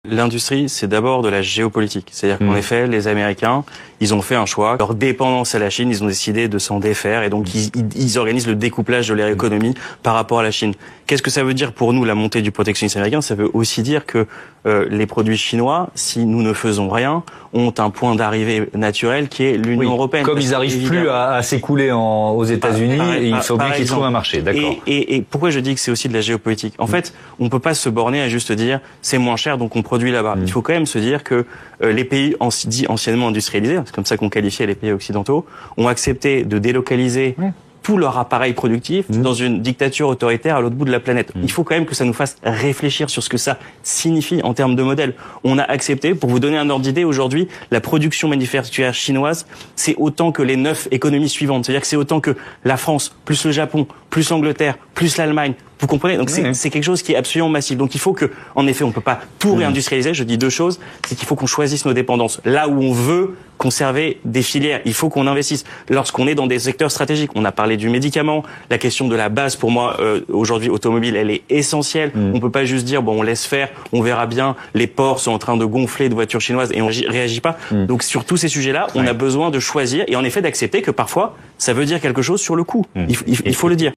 L'industrie, c'est d'abord de la géopolitique. C'est-à-dire qu'en effet, les Américains, ils ont fait un choix. Leur dépendance à la Chine, ils ont décidé de s'en défaire et donc ils organisent le découplage de leur économie par rapport à la Chine. Qu'est-ce que ça veut dire pour nous, la montée du protectionnisme américain? Ça veut aussi dire que les produits chinois, si nous ne faisons rien, ont un point d'arrivée naturel qui est l'Union européenne. Comme ils n'arrivent plus à s'écouler aux États-Unis, il faut bien qu'ils trouvent un marché. D'accord. Et pourquoi je dis que c'est aussi de la géopolitique? En fait, on peut pas se borner à juste dire c'est moins cher donc on produit là-bas. Il faut quand même se dire que les pays dits anciennement industrialisés, c'est comme ça qu'on qualifiait les pays occidentaux, ont accepté de délocaliser tout leur appareil productif dans une dictature autoritaire à l'autre bout de la planète. Il faut quand même que ça nous fasse réfléchir sur ce que ça signifie en termes de modèle. On a accepté, pour vous donner un ordre d'idée, aujourd'hui, la production manufacturière chinoise, c'est autant que les 9 économies suivantes. C'est-à-dire que c'est autant que la France, plus le Japon, plus l'Angleterre, plus l'Allemagne. Vous comprenez? Donc c'est quelque chose qui est absolument massif. Donc il faut que, en effet, on peut pas tout réindustrialiser. Je dis deux choses. C'est qu'il faut qu'on choisisse nos dépendances. Là où on veut conserver des filières, il faut qu'on investisse. Lorsqu'on est dans des secteurs stratégiques, on a parlé du médicament, la question de la base, pour moi, aujourd'hui, automobile, elle est essentielle. On peut pas juste dire, bon, on laisse faire, on verra bien, les ports sont en train de gonfler de voitures chinoises et on réagit pas. Donc sur tous ces sujets-là, on a besoin de choisir et en effet d'accepter que parfois, ça veut dire quelque chose sur le coût. Il faut le dire.